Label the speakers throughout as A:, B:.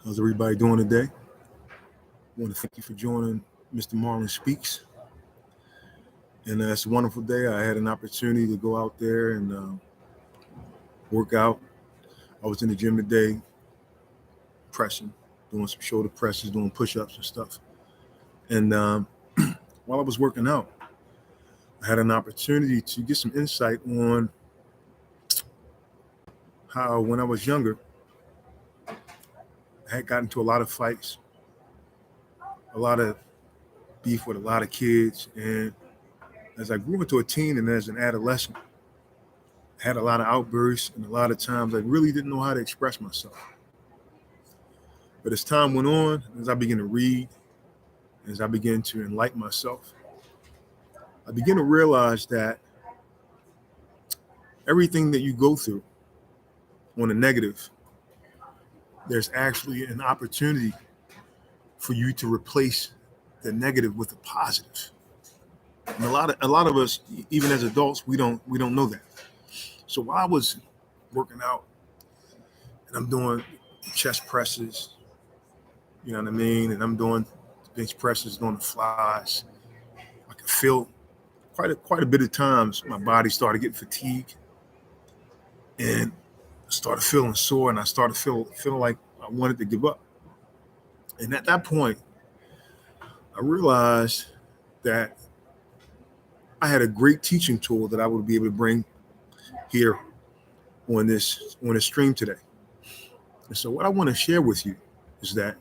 A: How's everybody doing today? I want to thank you for joining Mr. Marlin Speaks. And it's a wonderful day. I had an opportunity to go out there and work out. I was in the gym today, pressing, doing some shoulder presses, doing push-ups and stuff. And while I was working out, I had an opportunity to get some insight on how when I was younger, I had gotten into a lot of fights, a lot of beef with a lot of kids. And as I grew into a teen and as an adolescent, I had a lot of outbursts and a lot of times I really didn't know how to express myself. But as time went on, as I began to read, as I began to enlighten myself, I began to realize that everything that you go through on a negative, there's actually an opportunity for you to replace the negative with a positive. And a lot of us, even as adults, we don't know that. So while I was working out and I'm doing chest presses, you know what I mean, and I'm doing bench presses, doing the flies, I could feel quite a bit of times my body started getting fatigued and I started feeling sore and I started feeling like I wanted to give up. And at that point, I realized that I had a great teaching tool that I would be able to bring here on this stream today. And so what I want to share with you is that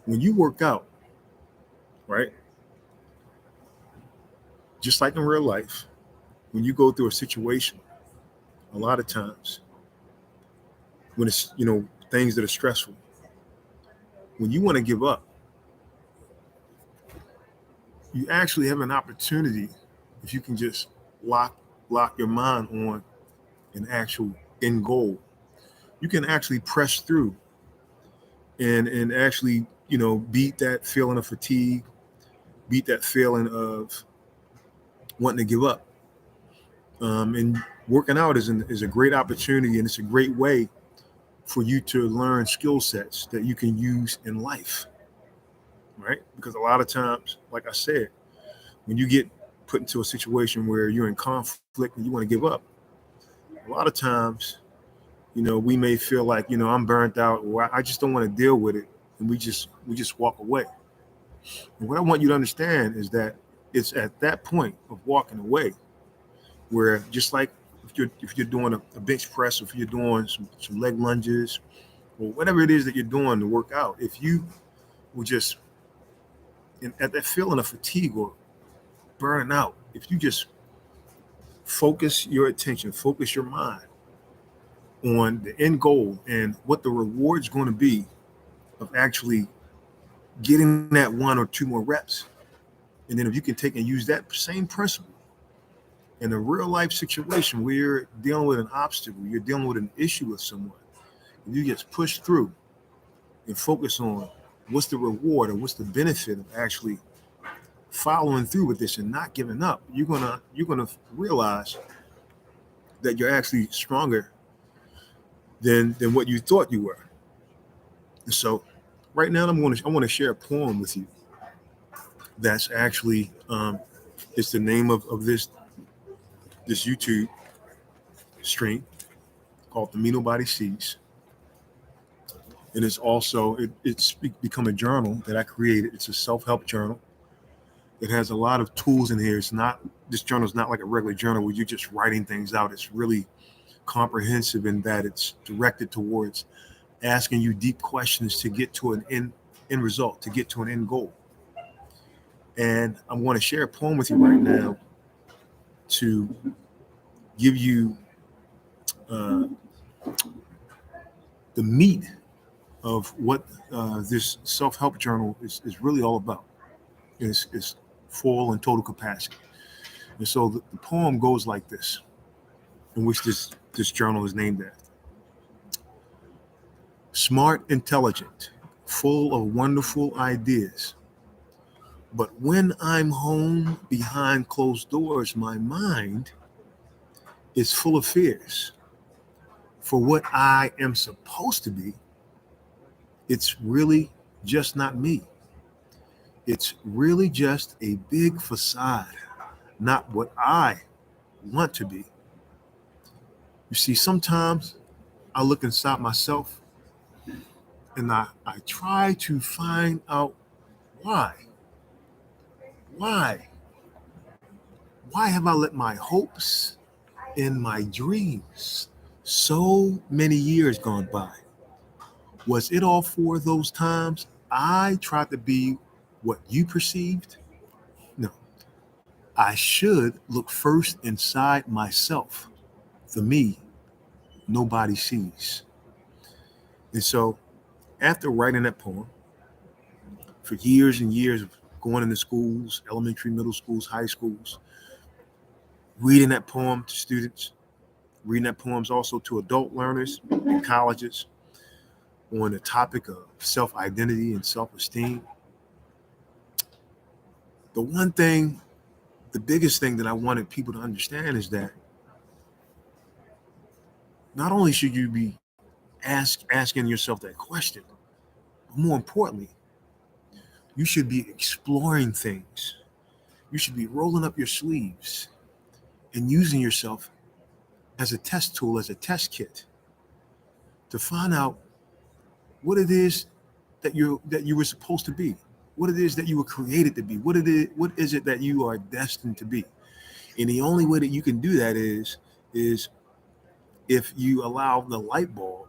A: when you work out, right, just like in real life, when you go through a situation, a lot of times when it's, things that are stressful, when you want to give up, you actually have an opportunity if you can just lock your mind on an actual end goal. You can actually press through and actually, beat that feeling of fatigue, beat that feeling of wanting to give up. And working out is a great opportunity, and it's a great way for you to learn skill sets that you can use in life, right? Because a lot of times, like I said, when you get put into a situation where you're in conflict and you want to give up, a lot of times, we may feel like, I'm burnt out or I just don't want to deal with it. And we just walk away. And what I want you to understand is that it's at that point of walking away where just like if you're doing a bench press, or if you're doing some leg lunges or whatever it is that you're doing to work out, if you were just at that feeling of fatigue or burning out, if you just focus your attention, focus your mind on the end goal and what the reward's going to be of actually getting that 1 or 2 more reps. And then if you can take and use that same principle in a real life situation where you're dealing with an obstacle, you're dealing with an issue with someone, and you just push through and focus on what's the reward or what's the benefit of actually following through with this and not giving up, you're gonna realize that you're actually stronger than what you thought you were. And so right now I want to share a poem with you that's actually it's the name of this YouTube stream called The Me Nobody Sees. And it's also it's become a journal that I created. It's a self-help journal. It has a lot of tools in here. This journal is not like a regular journal where you're just writing things out. It's really comprehensive in that it's directed towards asking you deep questions to get to an end result, to get to an end goal. And I want to share a poem with you right now to give you the meat of what this self-help journal is really all about. It's full and total capacity. And so the poem goes like this, in which this journal is named after. Smart, intelligent, full of wonderful ideas. But when I'm home behind closed doors, my mind is full of fears for what I am supposed to be It's really just not me. It's really just a big facade, not what I want to be. You see, sometimes I look inside myself and I try to find out why. Why? Why have I let my hopes and my dreams so many years gone by? Was it all for those times I tried to be what you perceived? No. I should look first inside myself, the me nobody sees. And so, after writing that poem, for years and years of going into schools, elementary, middle schools, high schools, reading that poem to students, reading that poems also to adult learners in colleges on the topic of self-identity and self-esteem. The one thing, the biggest thing that I wanted people to understand is that not only should you be asking yourself that question, but more importantly, you should be exploring things. You should be rolling up your sleeves and using yourself as a test tool, as a test kit to find out what it is that you were supposed to be, what it is that you were created to be, what is it that you are destined to be. And the only way that you can do that is if you allow the light bulb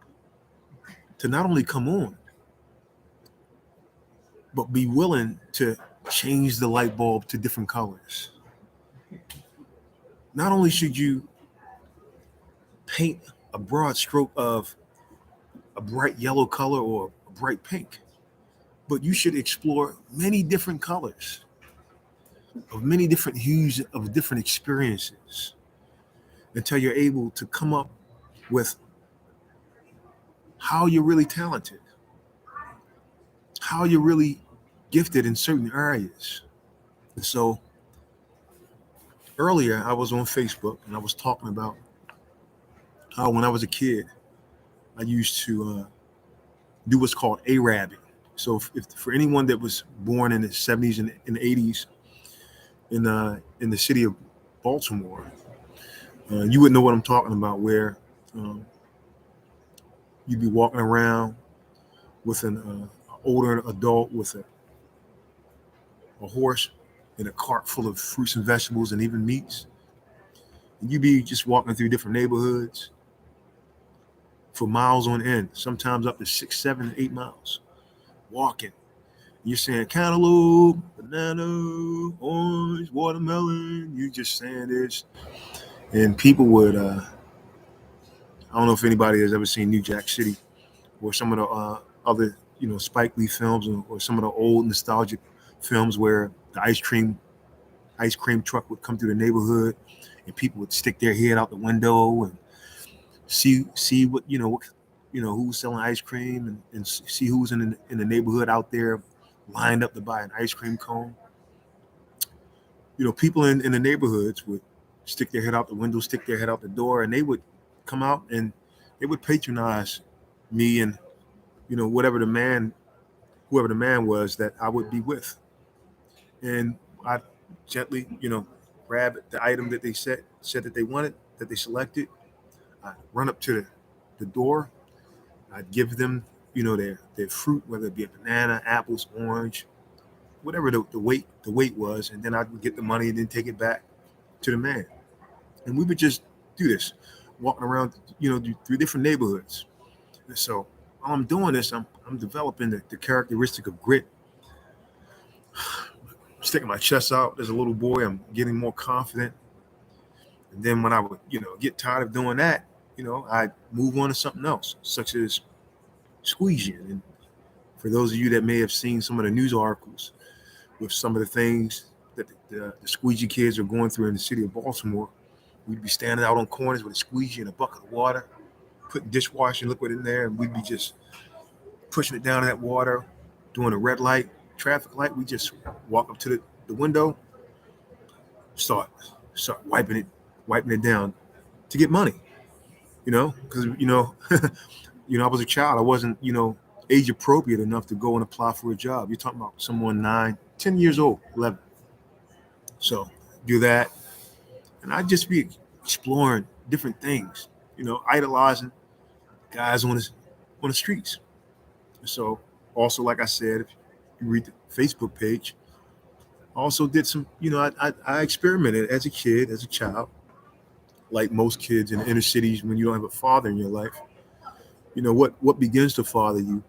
A: to not only come on, but be willing to change the light bulb to different colors. Not only should you paint a broad stroke of a bright yellow color or a bright pink, but you should explore many different colors of many different hues of different experiences until you're able to come up with how you're really talented, how you're really gifted in certain areas. And so earlier I was on Facebook and I was talking about how when I was a kid, I used to do what's called Arabbing. So if for anyone that was born in the 70s and in the 80s in the city of Baltimore, you would know what I'm talking about, where um, you'd be walking around with an older adult with a horse and a cart full of fruits and vegetables and even meats. And you'd be just walking through different neighborhoods for miles on end, sometimes up to 6, 7, 8 miles, walking. You're saying cantaloupe, banana, orange, watermelon. You just saying this, and people would. I don't know if anybody has ever seen New Jack City or some of the other, Spike Lee films or some of the old nostalgic films where the ice cream truck would come through the neighborhood and people would stick their head out the window and see what who was selling ice cream and see who's in the neighborhood out there lined up to buy an ice cream cone. People in the neighborhoods would stick their head out the window, stick their head out the door, and they would come out and they would patronize me and whatever whoever the man was that I would be with. And I gently, grab the item that they said that they wanted, that they selected. I run up to the door. I'd give them, their fruit, whether it be a banana, apples, orange, whatever the weight was, and then I'd get the money and then take it back to the man. And we would just do this, walking around, through different neighborhoods. And so while I'm doing this, I'm developing the characteristic of grit, sticking my chest out as a little boy. I'm getting more confident. And then when I would, get tired of doing that, I'd move on to something else, such as squeegeeing. And for those of you that may have seen some of the news articles with some of the things that the squeegee kids are going through in the city of Baltimore, we'd be standing out on corners with a squeegee and a bucket of water, putting dishwashing liquid in there, and we'd be just pushing it down in that water, doing a red light, traffic light. We just walk up to the window, start wiping it down to get money, because I was a child. I wasn't age appropriate enough to go and apply for a job. You're talking about someone 9, 10 years old, 11. So do that. And I'd just be exploring different things, idolizing guys on the streets. So also, like I said, if you read the Facebook page, I also did some, I experimented as a kid, as a child, like most kids in the inner cities when you don't have a father in your life. What begins to father you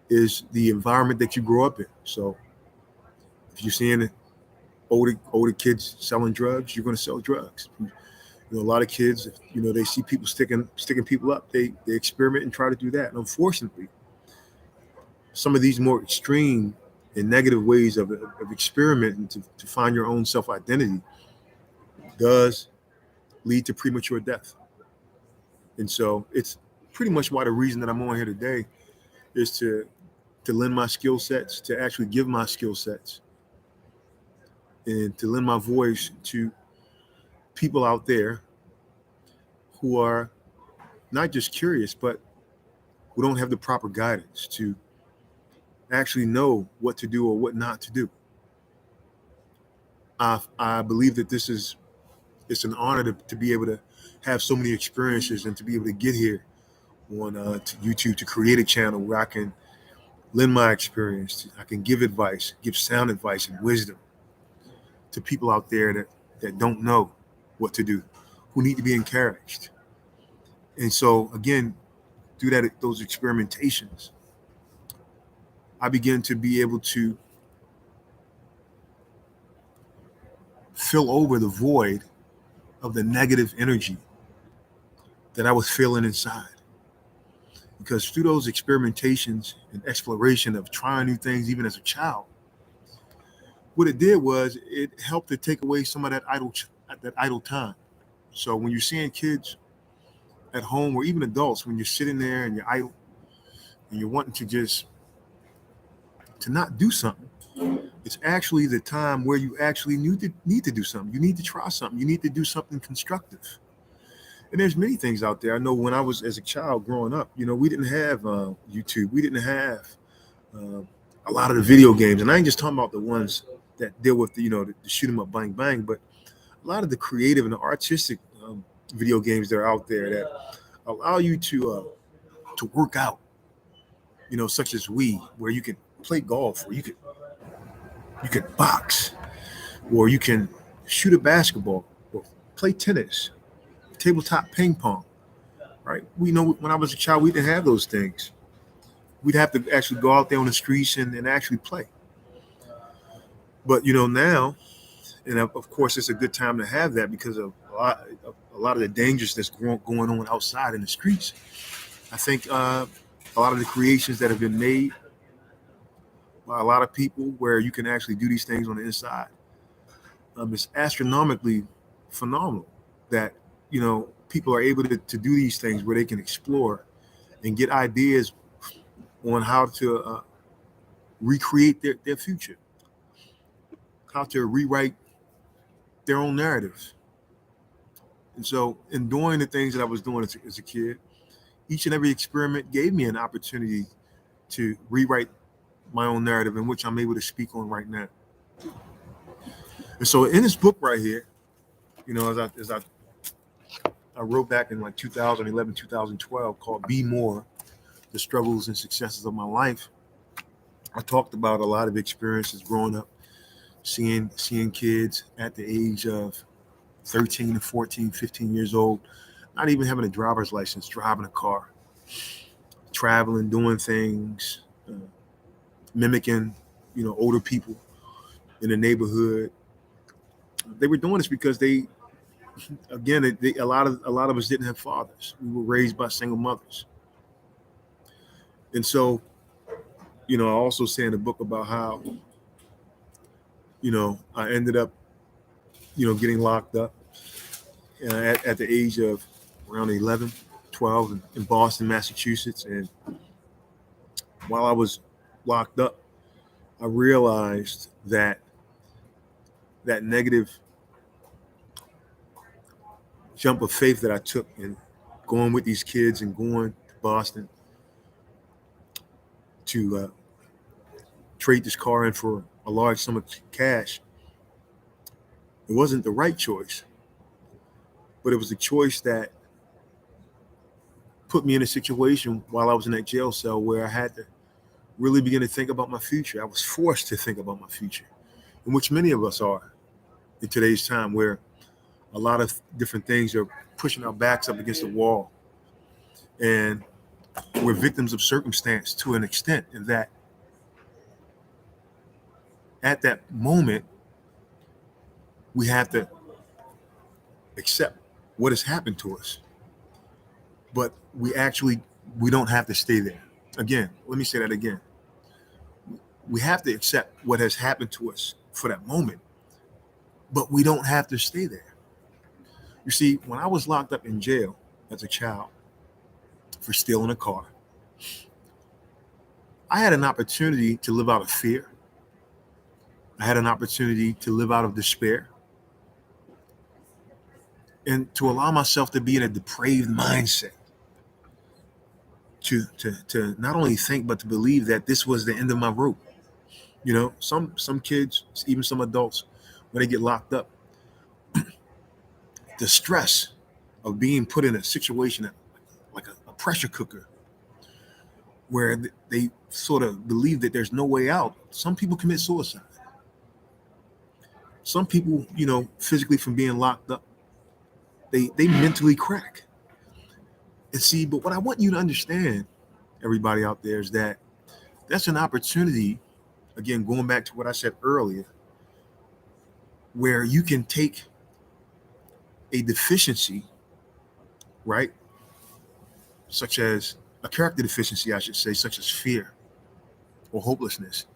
A: is the environment that you grow up in. So if you're seeing older kids selling drugs, you're going to sell drugs. A lot of kids, they see people sticking people up, they experiment and try to do that. And unfortunately, some of these more extreme and negative ways of experimenting to find your own self-identity does lead to premature death. And so it's pretty much why the reason that I'm on here today is to lend my skill sets, to actually give my skill sets, and to lend my voice to people out there who are not just curious, but who don't have the proper guidance to actually know what to do or what not to do. I believe that it's an honor to be able to have so many experiences and to be able to get here on to YouTube to create a channel where I can lend my experience. I can give advice, give sound advice and wisdom to people out there that don't know what to do, who need to be encouraged. And so again, through those experimentations, I began to be able to fill over the void of the negative energy that I was feeling inside. Because through those experimentations and exploration of trying new things, even as a child, what it did was it helped to take away some of that idle time. So when you're seeing kids at home, or even adults, when you're sitting there and you're idle and you're wanting to not do something, it's actually the time where you actually need to do something. You need to try something. You need to do something constructive. And there's many things out there. I know when I was as a child growing up, we didn't have YouTube. We didn't have uh, a lot of the video games. And I ain't just talking about the ones that deal with the shoot 'em up, bang bang, but a lot of the creative and the artistic video games that are out there that allow you to work out. Such as Wii, where you can play golf, or you can box, or you can shoot a basketball, or play tennis, tabletop ping pong. Right? We know when I was a child, we didn't have those things. We'd have to actually go out there on the streets and actually play. But now, and of course, it's a good time to have that because of a lot of the dangers that's going on outside in the streets. I think a lot of the creations that have been made by a lot of people, where you can actually do these things on the inside, it's astronomically phenomenal that people are able to do these things where they can explore and get ideas on how to recreate their future, how to rewrite their own narratives. And so in doing the things that I was doing as a kid, each and every experiment gave me an opportunity to rewrite my own narrative, in which I'm able to speak on right now. And so in this book right here, as I wrote back in like 2011, 2012, called Be More, The Struggles and Successes of My Life, I talked about a lot of experiences growing up, seeing kids at the age of 13 to 14, 15 years old, not even having a driver's license, driving a car, traveling, doing things, mimicking, older people in the neighborhood. They were doing this because a lot of us didn't have fathers. We were raised by single mothers. And so, I also say in the book about how, I ended up, getting locked up at the age of around 11, 12 in Boston, Massachusetts. And while I was locked up, I realized that negative jump of faith that I took in going with these kids and going to Boston to trade this car in for a large sum of cash. It wasn't the right choice, but it was a choice that put me in a situation while I was in that jail cell where I had to really begin to think about my future. I was forced to think about my future, in which many of us are in today's time, where a lot of different things are pushing our backs up against the wall. And we're victims of circumstance to an extent, in that at that moment, we have to accept what has happened to us. But we don't have to stay there. Again, let me say that again. We have to accept what has happened to us for that moment, but we don't have to stay there. You see, when I was locked up in jail as a child for stealing a car, I had an opportunity to live out of fear. I had an opportunity to live out of despair and to allow myself to be in a depraved mindset, to not only think, but to believe that this was the end of my rope. You know, some kids, even some adults, when they get locked up, the stress of being put in a situation like a pressure cooker, where they sort of believe that there's no way out. Some people commit suicide. Some people, physically, from being locked up, they mentally crack. And see, but what I want you to understand, everybody out there, is that that's an opportunity, again, going back to what I said earlier, where you can take a deficiency, right? Such as a character deficiency, I should say, such as fear or hopelessness.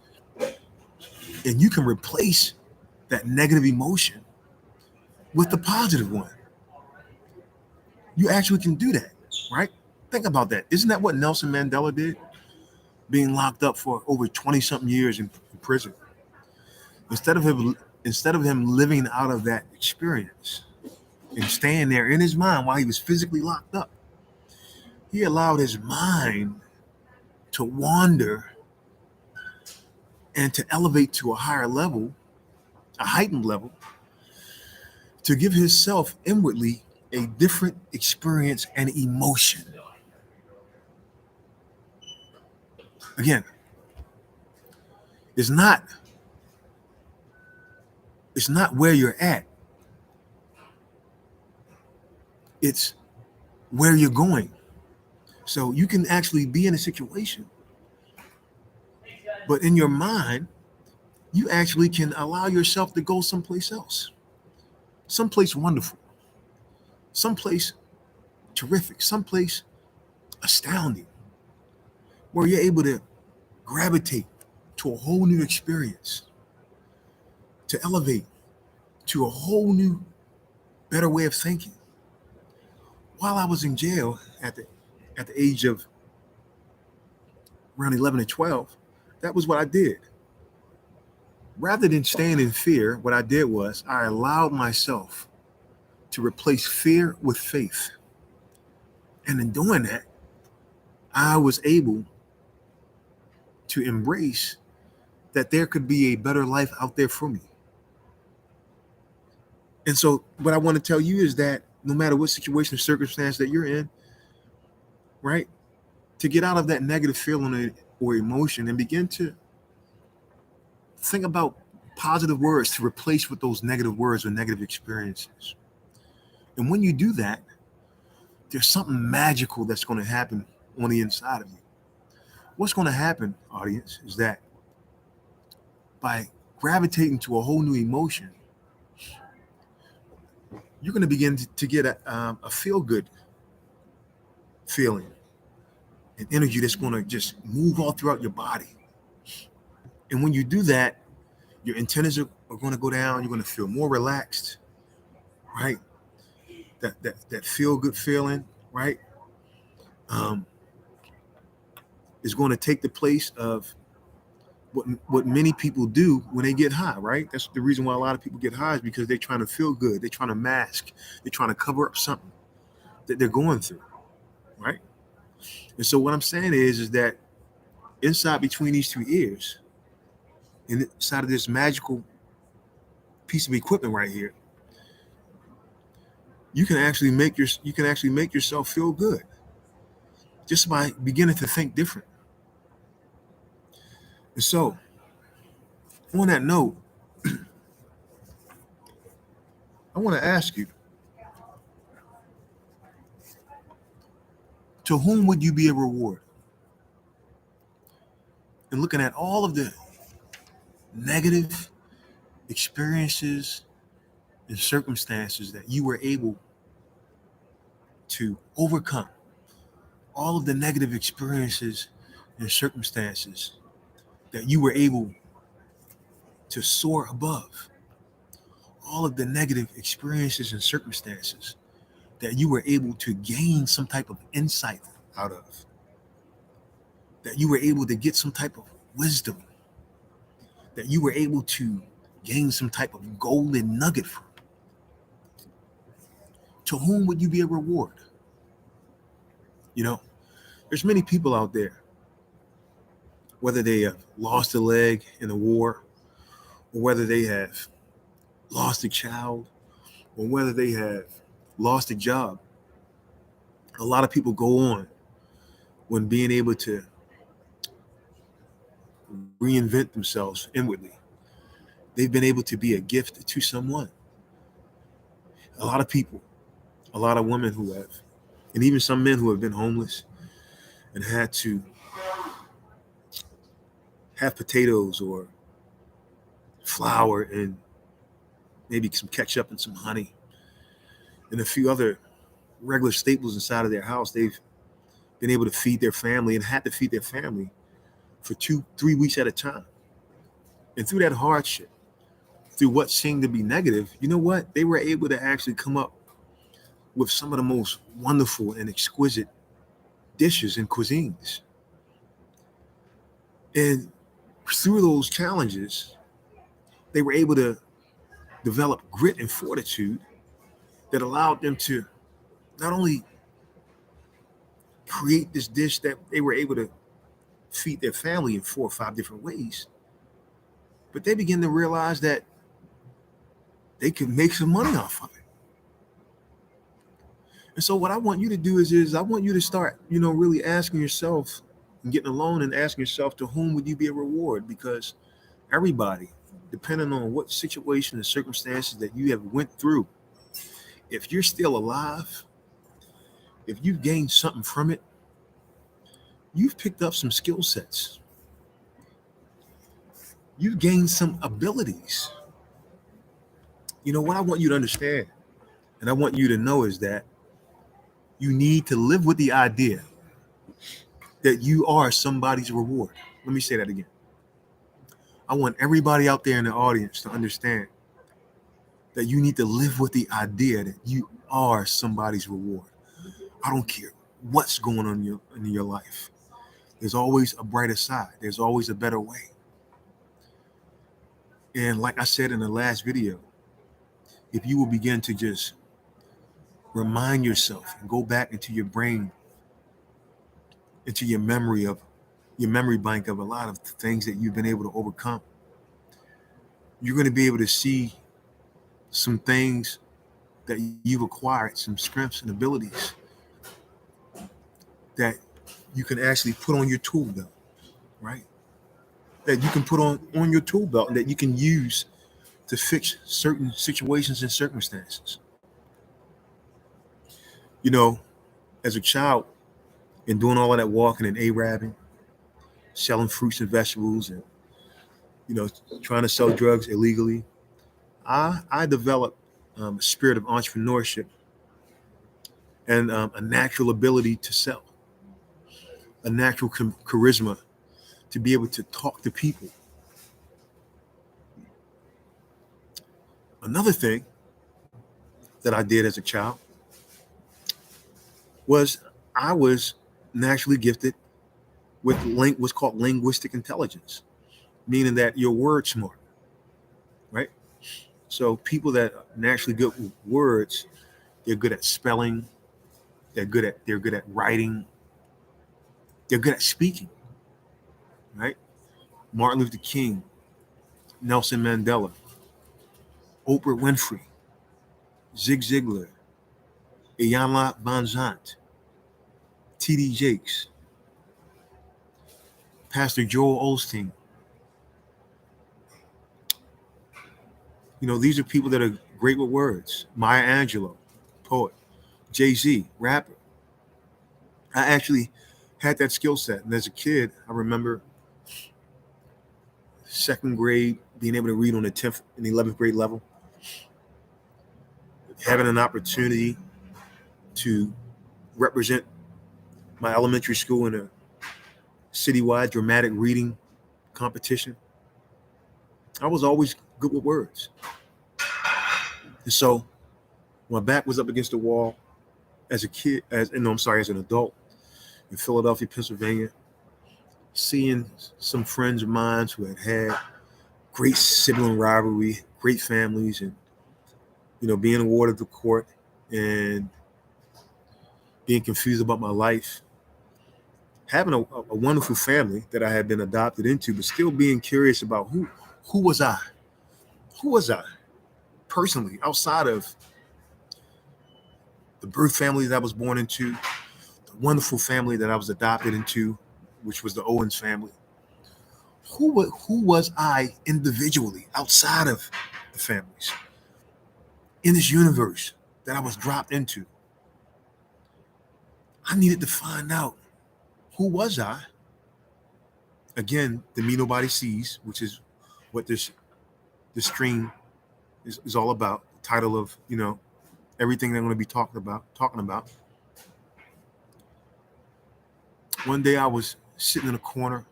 A: And you can replace that negative emotion with the positive one. You actually can do that, right? Think about that. Isn't that what Nelson Mandela did? Being locked up for over 20 something years in prison. Instead of him living out of that experience and staying there in his mind while he was physically locked up, he allowed his mind to wander and to elevate to a higher level, a heightened level, to give himself inwardly a different experience and emotion. Again, it's not where you're at. It's where you're going. So you can actually be in a situation, but in your mind, you actually can allow yourself to go someplace else, someplace wonderful, someplace terrific, someplace astounding, where you're able to gravitate to a whole new experience, to elevate to a whole new, better way of thinking. While I was in jail at the age of around 11 and 12, that was what I did. Rather than staying in fear, what I did was I allowed myself to replace fear with faith. And in doing that, I was able to embrace that there could be a better life out there for me. And so what I want to tell you is that no matter what situation or circumstance that you're in, right, to get out of that negative feeling or emotion and begin to think about positive words to replace with those negative words or negative experiences. And when you do that, there's something magical that's going to happen on the inside of you. What's going to happen, audience, is that by gravitating to a whole new emotion, you're going to begin to get a feel-good feeling, an energy that's going to just move all throughout your body. And when you do that, your antennas are going to go down. You're going to feel more relaxed, right? That feel-good feeling, right, is going to take the place of what many people do when they get high, right? That's the reason why a lot of people get high, is because they're trying to feel good. They're trying to mask. They're trying to cover up something that they're going through, right? And so what I'm saying is that inside between these two ears, inside of this magical piece of equipment right here, you can actually make yourself feel good just by beginning to think different. And so, on that note, I want to ask you, to whom would you be a reward? And looking at all of the negative experiences and circumstances that you were able to overcome, all of the negative experiences and circumstances that you were able to soar above, all of the negative experiences and circumstances that you were able to gain some type of insight out of, that you were able to get some type of wisdom, that you were able to gain some type of golden nugget from. To whom would you be a reward? You know, there's many people out there, whether they have lost a leg in a war, or whether they have lost a child, or whether they have lost a job. A lot of people go on when being able to reinvent themselves inwardly. They've been able to be a gift to someone. A lot of people, a lot of women who have, and even some men who have been homeless and had to have potatoes or flour and maybe some ketchup and some honey and a few other regular staples inside of their house. They've been able to feed their family and had to feed their family for 2-3 weeks at a time. And through that hardship, through what seemed to be negative, you know what? They were able to actually come up with some of the most wonderful and exquisite dishes and cuisines. And through those challenges, they were able to develop grit and fortitude that allowed them to not only create this dish that they were able to feed their family in 4 or 5 different ways, but they began to realize that they could make some money off of it. And so what I want you to do is I want you to start, really asking yourself and getting alone and asking yourself, to whom would you be a reward? Because everybody, depending on what situation and circumstances that you have went through, if you're still alive, if you've gained something from it, you've picked up some skill sets. You've gained some abilities. What I want you to understand, and I want you to know, is that you need to live with the idea that you are somebody's reward. Let me say that again. I want everybody out there in the audience to understand that you need to live with the idea that you are somebody's reward. I don't care what's going on in your life. There's always a brighter side. There's always a better way. And like I said in the last video, if you will begin to just remind yourself and go back into your brain, into your memory bank of a lot of things that you've been able to overcome, you're going to be able to see some things that you've acquired, some strengths and abilities that you can actually put on your tool belt, right? That you can put on your tool belt and that you can use to fix certain situations and circumstances. As a child, and doing all of that walking and Arabbing, selling fruits and vegetables, and trying to sell drugs illegally, I developed a spirit of entrepreneurship and a natural ability to sell, a natural charisma to be able to talk to people. Another thing that I did as a child was I was naturally gifted with what's called linguistic intelligence, meaning that you're word smart, right? So people that are naturally good with words, they're good at spelling, they're good at writing, they're good at speaking. right? Martin Luther King, Nelson Mandela, Oprah Winfrey, Zig Ziglar, Iyanla Vanzant, T.D. Jakes, Pastor Joel Osteen. These are people that are great with words. Maya Angelou, poet. Jay-Z, rapper. I actually had that skill set. And as a kid, I remember second grade being able to read on the 10th and 11th grade level, having an opportunity to represent my elementary school in a citywide dramatic reading competition. I was always good with words. And so my back was up against the wall as a kid, as an adult in Philadelphia, Pennsylvania, seeing some friends of mine who had great sibling rivalry, great families, and being awarded the court and being confused about my life, having a wonderful family that I had been adopted into, but still being curious about who was I? Who was I personally, outside of the birth family that I was born into, the wonderful family that I was adopted into, which was the Owens family? Who was I individually outside of the families in this universe that I was dropped into? I needed to find out who was I. Again, the Me Nobody Sees, which is what this stream is all about. The title of everything that I'm going to be talking about. One day I was sitting in a corner,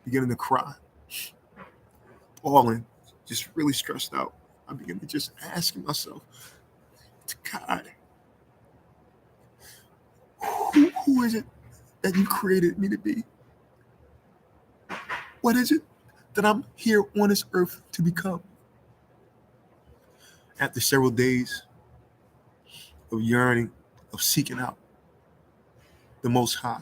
A: beginning to cry, bawling, just really stressed out. I began to just ask myself, to God, who is it that you created me to be? What is it that I'm here on this earth to become? After several days of yearning, of seeking out the Most High,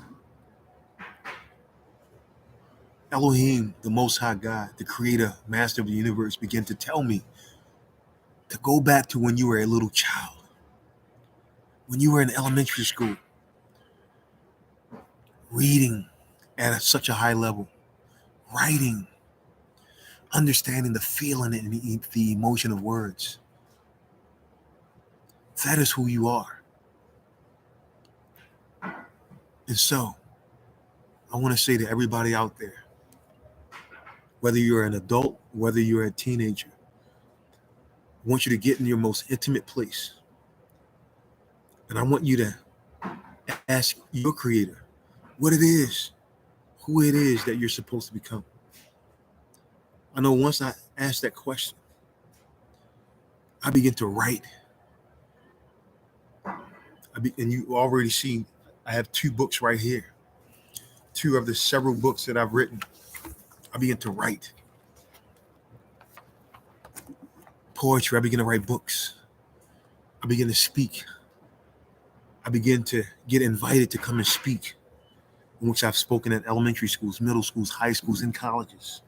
A: Elohim, the Most High God, the creator, master of the universe, began to tell me to go back to when you were a little child, when you were in elementary school, reading at such a high level, writing, understanding the feeling and the emotion of words. That is who you are. And so, I want to say to everybody out there, whether you're an adult, whether you're a teenager, I want you to get in your most intimate place. And I want you to ask your creator what it is, who it is that you're supposed to become. I know once I asked that question, I began to write. And you already see, I have 2 books right here. 2 of the several books that I've written. I began to write poetry. I began to write books. I began to speak. I began to get invited to come and speak, in which I've spoken at elementary schools, middle schools, high schools, and colleges.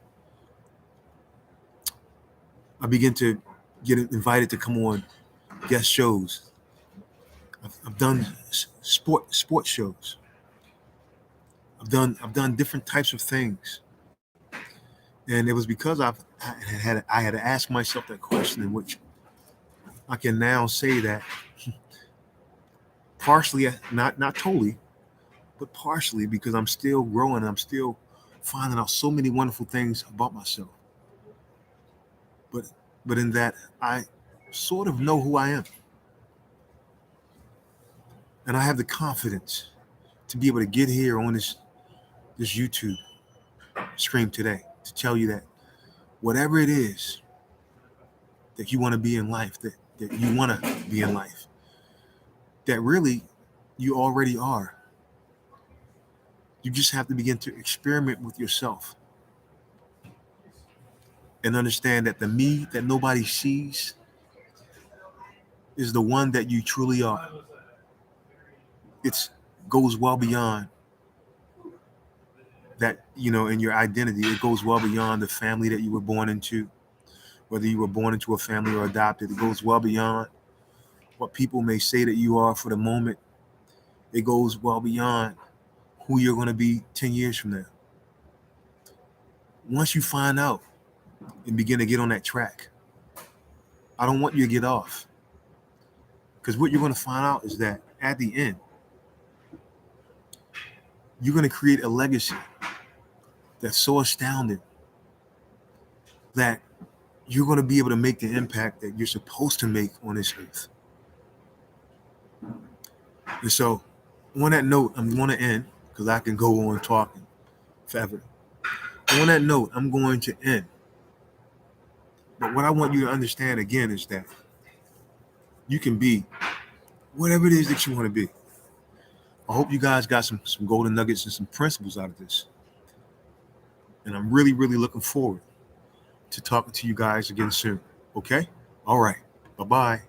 A: I began to get invited to come on guest shows. I've done sports shows. I've done different types of things, and it was because I had to ask myself that question, in which I can now say that partially, not totally, but partially, because I'm still growing. I'm still finding out so many wonderful things about myself. But in that, I sort of know who I am, and I have the confidence to be able to get here on this YouTube stream today to tell you that whatever it is that you want to be in life, that you want to be in life, that really you already are. You just have to begin to experiment with yourself and understand that the me that nobody sees is the one that you truly are. It goes well beyond that, in your identity, it goes well beyond the family that you were born into, whether you were born into a family or adopted. It goes well beyond what people may say that you are for the moment. It goes well beyond who you're going to be 10 years from now. Once you find out and begin to get on that track, I don't want you to get off. Because what you're going to find out is that at the end, you're going to create a legacy that's so astounding that you're going to be able to make the impact that you're supposed to make on this earth. And so, on that note, I'm going to end, because I can go on talking forever. On that note, I'm going to end. But what I want you to understand again is that you can be whatever it is that you want to be. I hope you guys got some golden nuggets and some principles out of this. And I'm really, really looking forward to talking to you guys again soon. Okay? All right. Bye-bye.